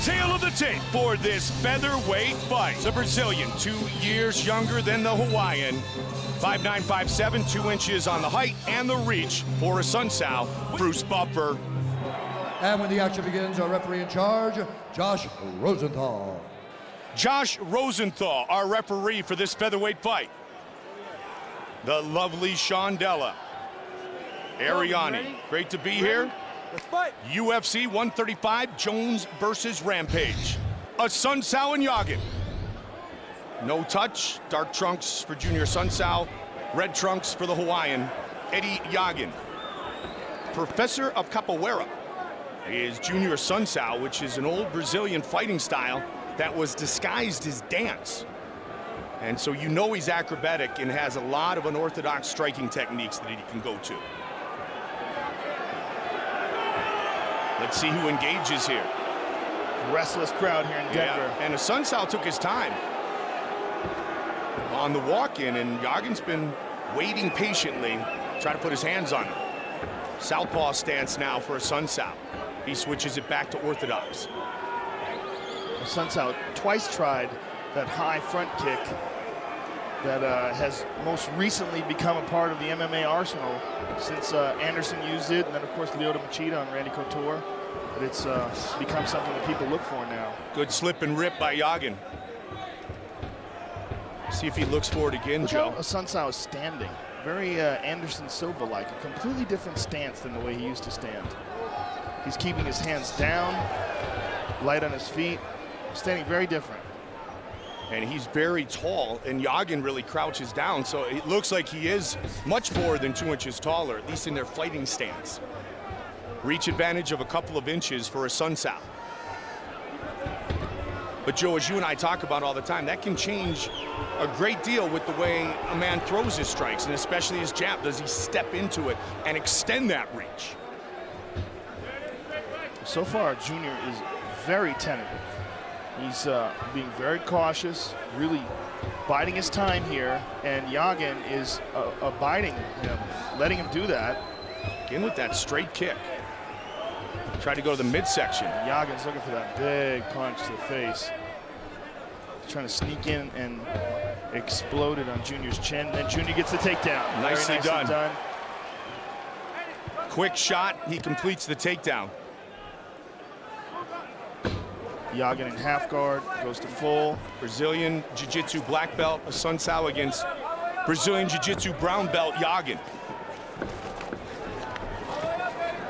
Tail of the tape for this featherweight fight. The Brazilian, 2 years younger than the Hawaiian. 5'9", 5'7", 2 inches on the height and the reach for Assuncao, Bruce Buffer. And when the action begins, our referee in charge, Josh Rosenthal. Josh Rosenthal, our referee for this featherweight fight. The lovely Shondella. Ariani, great to be here. UFC 135, Jones versus Rampage. Assuncao and Yagin. No touch, dark trunks for Junior Assuncao, red trunks for the Hawaiian, Eddie Yagin. Professor of Capoeira is Junior Assuncao, which is an old Brazilian fighting style that was disguised as dance. And so you know he's acrobatic and has a lot of unorthodox striking techniques that he can go to. Let's see who engages here. Restless crowd here in Denver. Yeah, and Assuncao took his time on the walk-in, and Yagin's been waiting patiently, trying to put his hands on him. Southpaw stance now for Assuncao. He switches it back to orthodox. Assuncao twice tried that high front kick that has most recently become a part of the MMA arsenal since Anderson used it, and then of course Lyoto Machida on Randy Couture. But it's become something that people look for now. Good slip and rip by Yagin. See if he looks for it again, Look Joe. how Assuncao is standing. Very Anderson Silva-like, a completely different stance than the way he used to stand. He's keeping his hands down, light on his feet, standing very different. And he's very tall, and Yagin really crouches down, so it looks like he is much more than 2 inches taller, at least in their fighting stance. Reach advantage of a couple of inches for Assuncao. But Joe, as you and I talk about all the time, that can change a great deal with the way a man throws his strikes, and especially his jab. Does he step into it and extend that reach? So far, Junior is very tentative. He's being very cautious, really biding his time here, and Yagin is abiding him, letting him do that. In with that straight kick. Tried to go to the midsection. Yagin's looking for that big punch to the face. He's trying to sneak in and explode it on Junior's chin. Then Junior gets the takedown. Nicely done. Quick shot, he completes the takedown. Yagin in half guard, goes to full. Brazilian Jiu-Jitsu black belt, Assuncao against Brazilian Jiu-Jitsu brown belt, Yagin.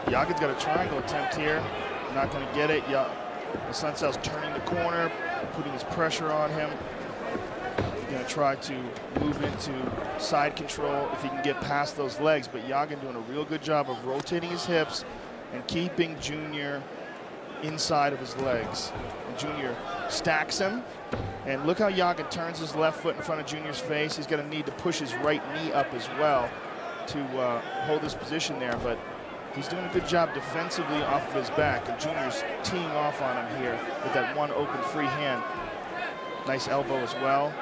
Yagin's got a triangle attempt here. Not going to get it. Assuncao's turning the corner, putting his pressure on him. He's going to try to move into side control if he can get past those legs. But Yagin doing a real good job of rotating his hips and keeping Junior inside of his legs. And Junior stacks him. And look how Yagin turns his left foot in front of Junior's face. He's going to need to push his right knee up as well to hold his position there. But he's doing a good job defensively off of his back, and Junior's teeing off on him here with that one open free hand. Nice elbow as well.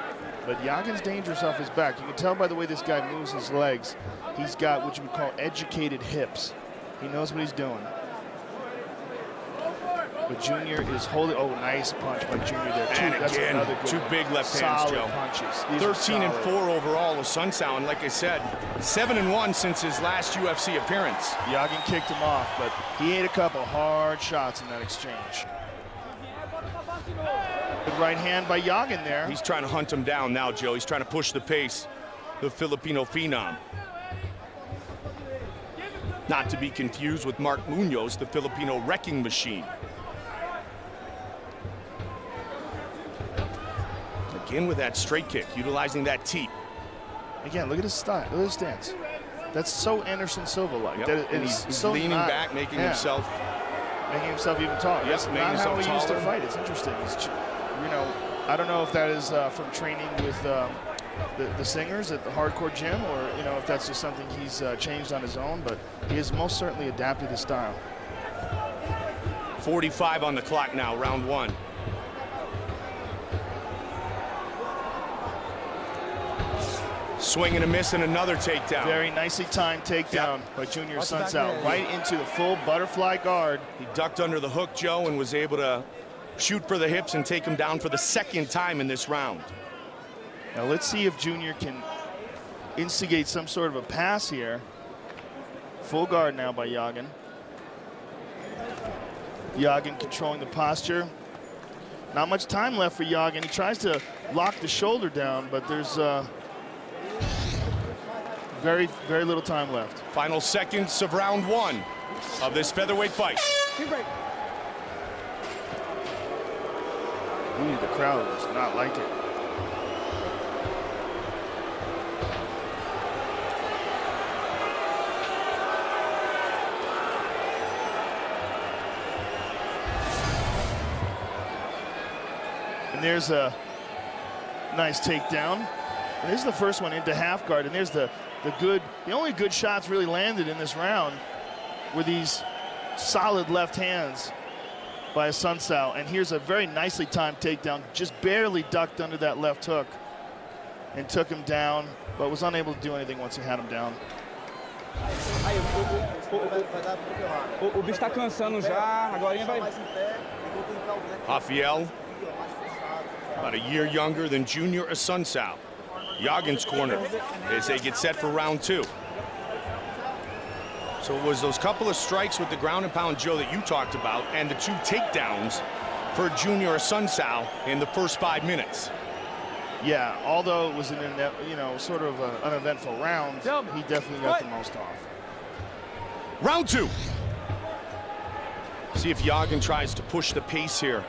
But Yagin's dangerous off his back. You can tell by the way this guy moves his legs. He's got what you would call educated hips. He knows what he's doing. But Junior is holding. Oh, nice punch by Junior there. And That's again, another good 2 one. big left hands, Joe. Punches. These 13 and solid. 4 overall with Assuncao, and like I said, 7 and 1 since his last UFC appearance. Yagin kicked him off, but he ate a couple hard shots in that exchange. Good right hand by Yagin there. He's trying to hunt him down now, Joe. He's trying to push the pace, the Filipino phenom. Not to be confused with Mark Munoz, the Filipino wrecking machine. Again with that straight kick, utilizing that teep. Again, look at his style, look at his stance. That's so Anderson Silva-like. Yep. And he's so leaning back, making himself even taller. Yes, That's making not how himself he used to taller. fight. It's interesting. He's, you know, I don't know if that is from training with the singers at the hardcore gym, or you know if that's just something he's changed on his own. But he has most certainly adapted his style. 45 on the clock now, round 1. Swing and a miss and another takedown. Very nicely timed takedown by Junior Assuncao, right into the full butterfly guard. He ducked under the hook, Joe, and was able to shoot for the hips and take him down for the second time in this round. Now let's see if Junior can instigate some sort of a pass here. Full guard now by Yagin. Yagin controlling the posture. Not much time left for Yagin. He tries to lock the shoulder down, but there's very, very little time left. Final seconds of round 1 of this featherweight fight. Ooh, the crowd does not like it. And there's a nice takedown. And this is the first one into half guard. And there's the only good shots really landed in this round were these solid left hands by Assuncao. And here's a very nicely timed takedown, just barely ducked under that left hook and took him down, but was unable to do anything once he had him down. O bicho tá cansando já, agora vai. Rafael, about a year younger than Junior Assuncao. Yagin's corner as they get set for round 2. So it was those couple of strikes with the ground and pound, Joe, that you talked about, and the 2 takedowns for Junior Assuncao in the first 5 minutes. Yeah, although it was an sort of an uneventful round, he definitely got the most off. Round 2. See if Yagin tries to push the pace here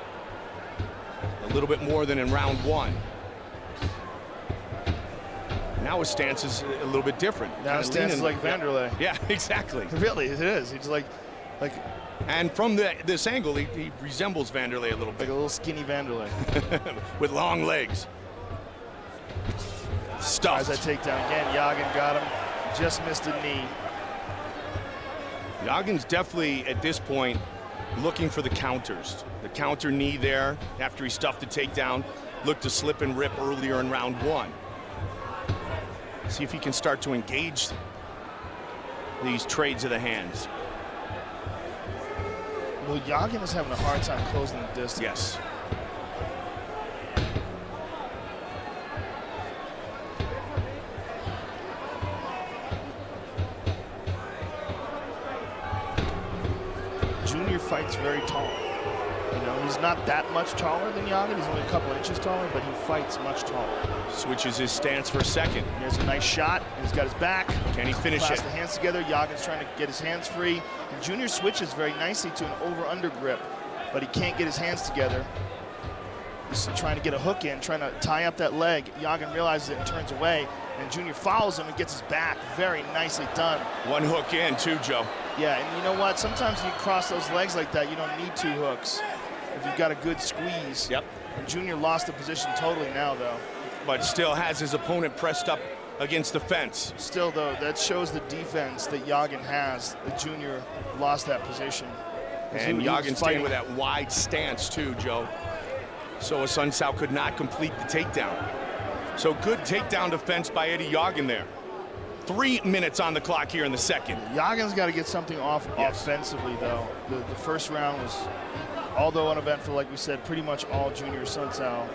a little bit more than in round 1. Now his stance is a little bit different. Now his stance is like Vanderlei. Yeah, exactly. Really, it is. He's like. And from this angle, he resembles Vanderlei a little bit. Like a little skinny Vanderlei. With long legs. Stuffed. Tries that takedown again. Yagin got him. Just missed a knee. Yagin's definitely, at this point, looking for the counters. The counter knee there after he stuffed the takedown. Looked to slip and rip earlier in round 1. See if he can start to engage these trades of the hands. Well, Yagin is having a hard time closing the distance. Yes. Junior fights very tall. You know, he's not that much taller than Yagin. He's only a couple inches taller, but he fights much taller. Switches his stance for a second. Here's a nice shot. He's got his back. Can he finish it? Clasp the hands together. Yagin's trying to get his hands free. And Junior switches very nicely to an over-under grip, but he can't get his hands together. He's trying to get a hook in, trying to tie up that leg. Yagin realizes it and turns away, and Junior follows him and gets his back. Very nicely done. One hook in, too, Joe. Yeah, and you know what? Sometimes you cross those legs like that, you don't need 2 hooks if you've got a good squeeze. Yep. And Junior lost the position totally now, though. But still has his opponent pressed up against the fence. Still, though, that shows the defense that Yagin has. The Junior lost that position. And Yagin staying with that wide stance, too, Joe. So Assuncao could not complete the takedown. So good takedown defense by Eddie Yagin there. 3 minutes on the clock here in the second. Yagin's got to get something off offensively, though. The first round was, although uneventful, like we said, pretty much all Junior Assuncao.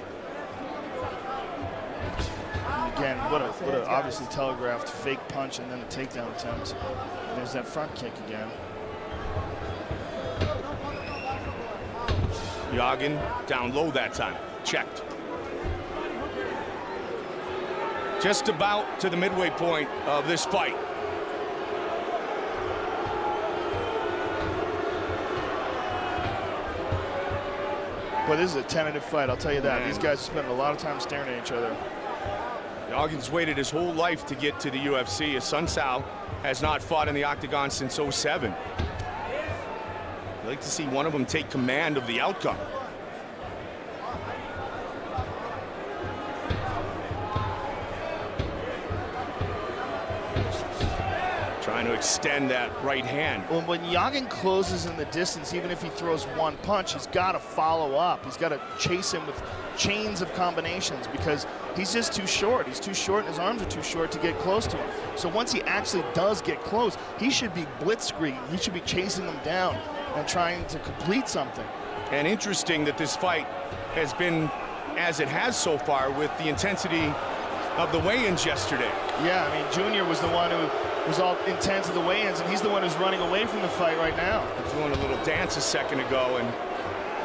And again, what a obviously telegraphed fake punch and then a takedown attempt. And there's that front kick again. Yagin down low that time. Checked. Just about to the midway point of this fight. Boy, this is a tentative fight, I'll tell you that. These guys spend a lot of time staring at each other. Yagin's waited his whole life to get to the UFC. Assuncao has not fought in the octagon since '07. I'd like to see one of them take command of the outcome. Trying to extend that right hand. Well, when Yagin closes in the distance, even if he throws one punch, he's got to follow up. He's got to chase him with chains of combinations because he's just too short. He's too short and his arms are too short to get close to him. So once he actually does get close, he should be blitzkrieging. He should be chasing him down and trying to complete something. And interesting that this fight has been as it has so far with the intensity of the weigh-ins yesterday. Yeah, I mean, Junior was the one who was all intense at the weigh-ins, and he's the one who's running away from the fight right now. Doing a little dance a second ago, and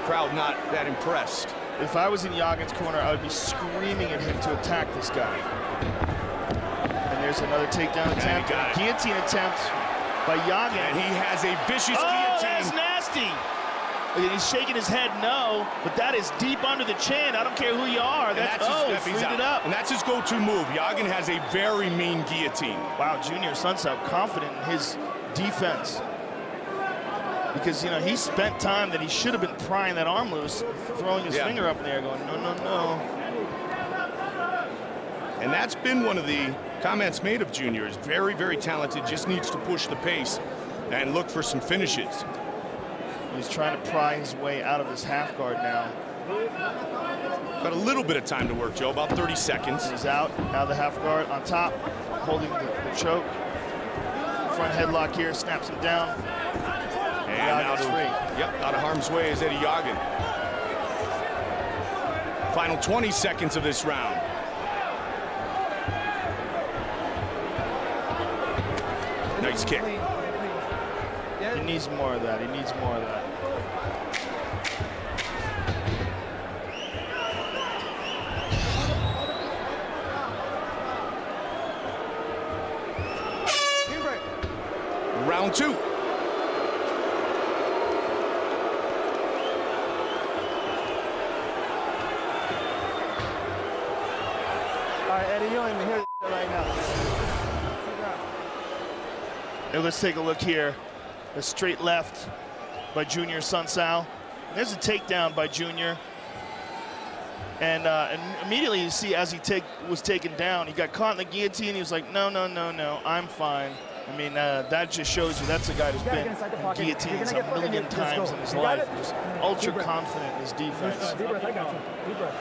crowd not that impressed. If I was in Yagin's corner, I would be screaming at him to attack this guy. And there's another takedown attempt, and a guillotine attempt by Yagin. And he has a vicious Oh, guillotine. that's nasty. And he's shaking his head no, but that is deep under the chin. I don't care who you are. He freed it up. And that's his go-to move. Yagin has a very mean guillotine. Wow, Junior Assuncao confident in his defense. Because, you know, he spent time that he should have been prying that arm loose, throwing his finger up in the air going, no, no, no. And that's been one of the comments made of Junior. Is very, very talented, just needs to push the pace and look for some finishes. He's trying to pry his way out of his half guard now. Got a little bit of time to work, Joe, about 30 seconds. He's out of the half guard, on top, holding the choke. Front headlock here, snaps him down. And out of harm's way is Eddie Yagin. Final 20 seconds of this round. Nice kick. He needs more of that. He needs more of that. Round 2. All right, Eddie, you don't even hear this right now. And let's take a look here. A straight left by Junior Assuncao. There's a takedown by Junior. And immediately you see as he was taken down, he got caught in the guillotine. He was like, no, no, no, no, I'm fine. I mean, that just shows you that's a guy who's been in guillotines a million times in his life. Just ultra confident in his defense. Deep breath, I got you. Deep breath.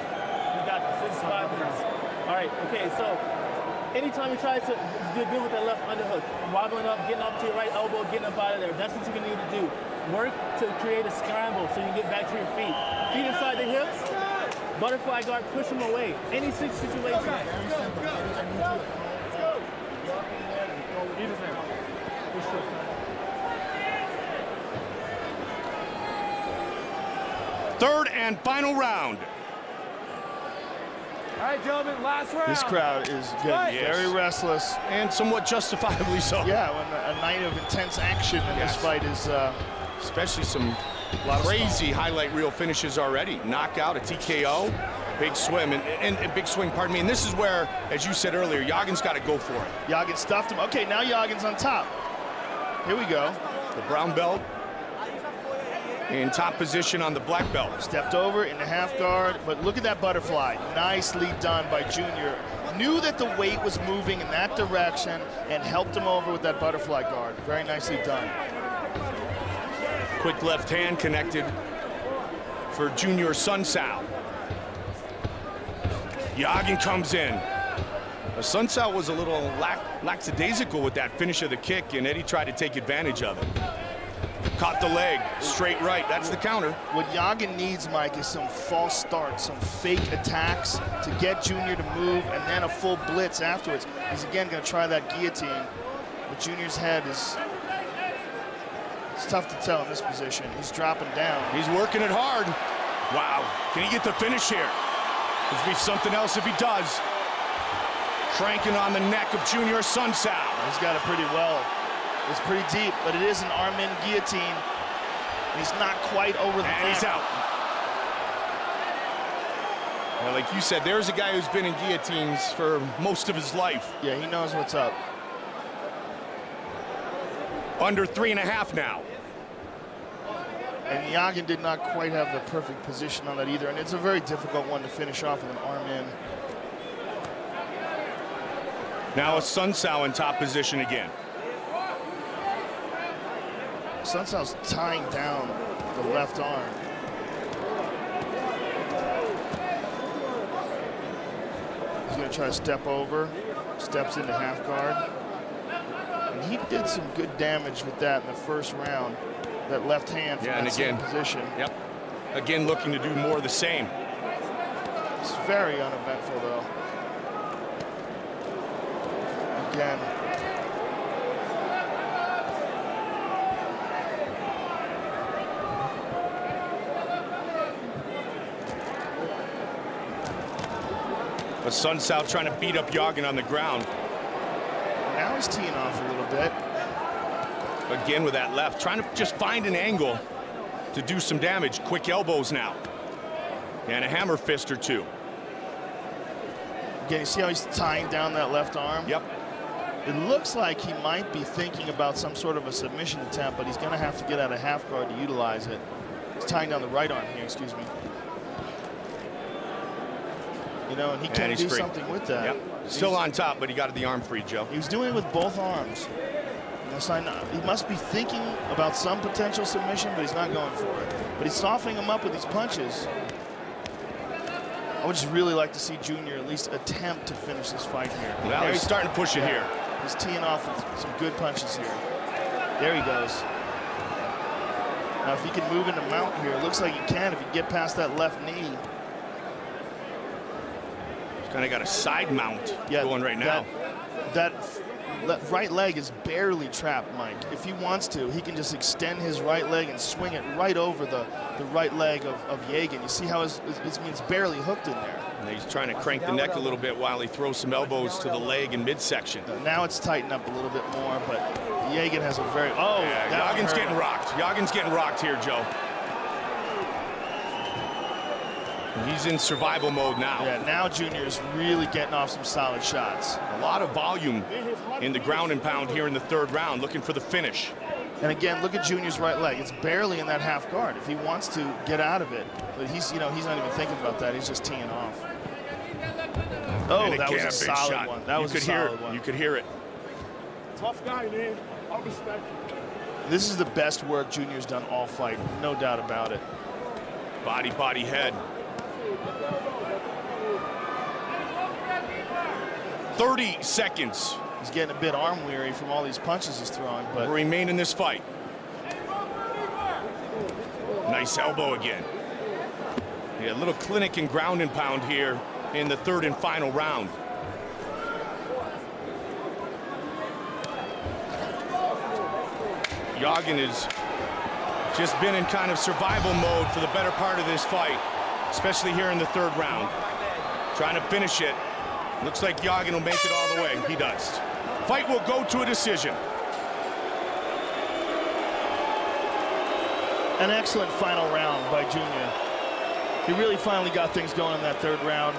You got this. This is 5 minutes. All right, okay, so anytime you try to deal with that left underhook, wobbling up, getting up to your right elbow, getting up out of there, that's what you're gonna need to do. Work to create a scramble so you can get back to your feet. Feet inside the hips, butterfly guard, push them away. Any situation. Third and final round. All right, gentlemen, last round. This crowd is getting very restless. And somewhat justifiably so. Yeah, when a night of intense action in this fight is... especially some crazy highlight reel finishes already. Knockout, a TKO, big swing, and big swing, pardon me. And this is where, as you said earlier, Yagin's got to go for it. Yagin stuffed him. Okay, now Yagin's on top. Here we go. The brown belt in top position on the black belt. Stepped over in the half guard, but look at that butterfly. Nicely done by Junior. Knew that the weight was moving in that direction and helped him over with that butterfly guard. Very nicely done. Quick left hand connected for Junior Assuncao. Yagin comes in. Assuncao was a little lackadaisical with that finish of the kick, and Eddie tried to take advantage of it. Caught the leg, straight right, that's the counter. What Yagin needs, Mike, is some false starts, some fake attacks to get Junior to move, and then a full blitz afterwards. He's again gonna try that guillotine, but Junior's head is, it's tough to tell in this position. He's dropping down. He's working it hard. Wow, can he get the finish here? It'll be something else if he does. Cranking on the neck of Junior Assuncao. He's got it pretty well. It's pretty deep, but it is an arm-in guillotine. He's not quite over the neck. And he's out. Well, like you said, there's a guy who's been in guillotines for most of his life. Yeah, he knows what's up. Under 3.5 now. And Yagin did not quite have the perfect position on that either, and it's a very difficult one to finish off with an arm-in. Now Assuncao in top position again. Assuncao's tying down the left arm. He's gonna try to step over, steps into half guard. And he did some good damage with that in the first round. That left hand from that same position. Yep. Again, looking to do more of the same. It's very uneventful, though. Again. Assuncao trying to beat up Yagin on the ground. Now he's teeing off a little bit. Again with that left, trying to just find an angle to do some damage. Quick elbows now. And a hammer fist or two. Again, you see how he's tying down that left arm? Yep. It looks like he might be thinking about some sort of a submission attempt, but he's going to have to get out of half guard to utilize it. He's tying down the right arm here, excuse me. You know, and he can do something with that. Yep. Still on top, but he got the arm free, Joe. He was doing it with both arms. He must be thinking about some potential submission, but he's not going for it. But he's softening him up with these punches. I would just really like to see Junior at least attempt to finish this fight here. Well, he's starting to push it here. He's teeing off with some good punches here. There he goes. Now, if he can move into mount here, it looks like he can if he get past that left knee. He's kind of got a side mount going right now. That right leg is barely trapped, Mike. If he wants to, he can just extend his right leg and swing it right over the right leg of Yagin. You see how it's barely hooked in there. And he's trying to crank the neck a little bit while he throws some elbows to the leg in midsection. Now it's tightened up a little bit more, but Yagin has a very... Oh, yeah, Yagin's getting rocked. Yagin's getting rocked here, Joe. He's in survival mode now. Yeah, now Junior's really getting off some solid shots. A lot of volume in the ground and pound here in the third round, looking for the finish. And again, look at Junior's right leg. It's barely in that half guard. If he wants to get out of it, but he's not even thinking about that. He's just teeing off. Oh, that was a solid one. That was a solid one. You could hear it. Tough guy, man. I respect you. This is the best work Junior's done all fight, no doubt about it. Body, head. 30 seconds. He's getting a bit arm weary from all these punches he's throwing, but remain in this fight. Nice elbow again. Yeah, a little clinic and ground and pound here in the third and final round. Yagin has just been in kind of survival mode for the better part of this fight, especially here in the third round. Trying to finish it. Looks like Yagin will make it all the way. He does. Fight will go to a decision. An excellent final round by Junior. He really finally got things going in that third round.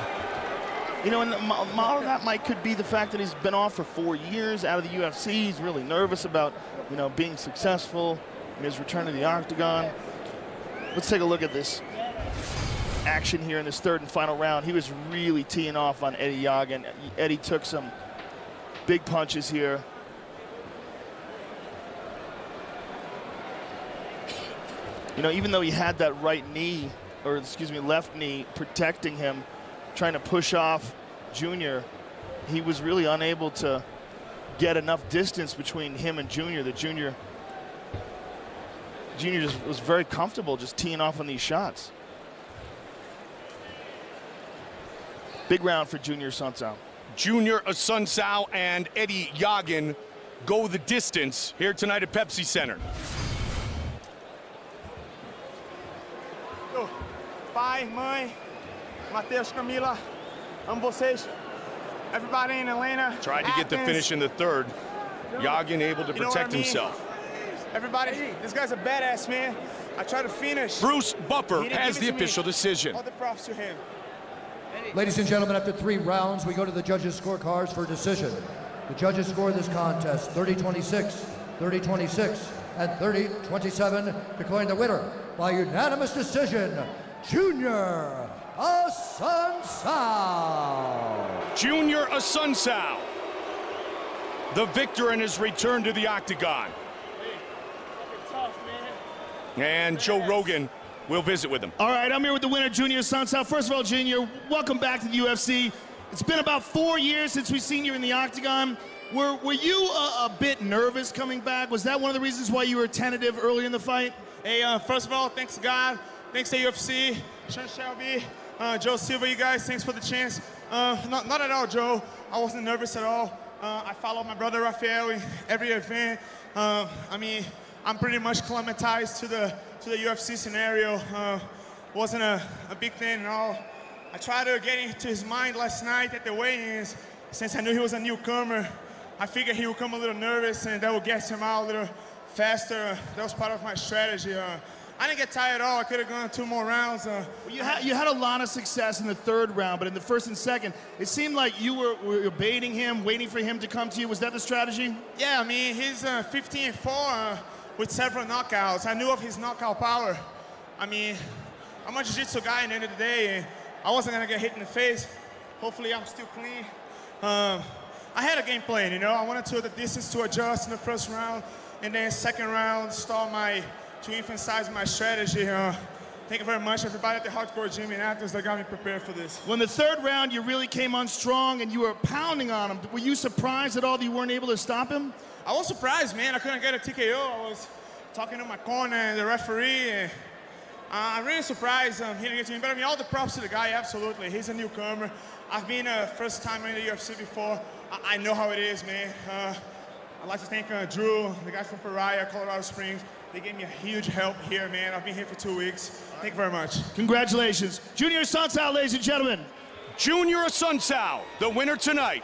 You know, and a lot of that could be the fact that he's been off for 4 years out of the UFC. He's really nervous about, you know, being successful in his return to the octagon. Let's take a look at this action here in this third and final round. He was really teeing off on Eddie Yagin. Eddie took some big punches here. You know, even though he had that right knee, or excuse me, left knee protecting him, trying to push off Junior, he was really unable to get enough distance between him and Junior. That Junior just was very comfortable just teeing off on these shots. Big round for Junior Assuncao. Junior Assuncao and Eddie Yagin go the distance here tonight at Pepsi Center. Pai, mãe, Matheus, Camila, amo vocês. Everybody in Atlanta. Tried to get the finish in the third. Yagin able to protect himself. Everybody, this guy's a badass, man. I tried to finish. Bruce Buffer has the official decision. All the props to him. Ladies and gentlemen, after 3 rounds, we go to the judges' scorecards for decision. The judges score this contest 30-26, 30-26, and 30-27, declaring the winner by unanimous decision, Junior Assuncao. Junior Assuncao, the victor in his return to the octagon. And Joe Rogan will visit with him. All right, I'm here with the winner, Junior Assuncao. First of all, Junior, welcome back to the UFC. It's been about 4 years since we've seen you in the octagon. Were you a bit nervous coming back? Was that one of the reasons why you were tentative early in the fight? Hey, first of all, thanks to God. Thanks to UFC, Sean Shelby, Joe Silva, you guys. Thanks for the chance. Not at all, Joe. I wasn't nervous at all. I follow my brother Rafael in every event. I mean, I'm pretty much acclimatized to the UFC scenario. Wasn't a big thing at all. I tried to get into his mind last night at the weigh-ins. Since I knew he was a newcomer, I figured he would come a little nervous and that would get him out a little faster. That was part of my strategy. I didn't get tired at all. I could have gone 2 more rounds. Well, you had a lot of success in the 3rd round, but in the 1st and 2nd, it seemed like you were baiting him, waiting for him to come to you. Was that the strategy? Yeah, I mean, he's 15-4 with several knockouts. I knew of his knockout power. I mean, I'm a jiu-jitsu guy at the end of the day, and I wasn't going to get hit in the face. Hopefully, I'm still clean. I had a game plan, you know. I wanted the distance to adjust in the 1st round, and then 2nd round, to emphasize my strategy. Thank you very much, everybody at the Hardcore Gym in Athens that got me prepared for this. When the 3rd round, you really came on strong and you were pounding on him. Were you surprised at all that you weren't able to stop him? I was surprised, man. I couldn't get a TKO. I was talking to my corner and the referee. And I'm really surprised he didn't get to me. But I mean, all the props to the guy, absolutely. He's a newcomer. I've been a first timer in the UFC before. I know how it is, man. I'd like to thank Drew, the guy from Pariah, Colorado Springs. They gave me a huge help here, man. I've been here for 2 weeks. Thank you very much. Congratulations. Junior Assuncao, ladies and gentlemen. Junior Assuncao, the winner tonight.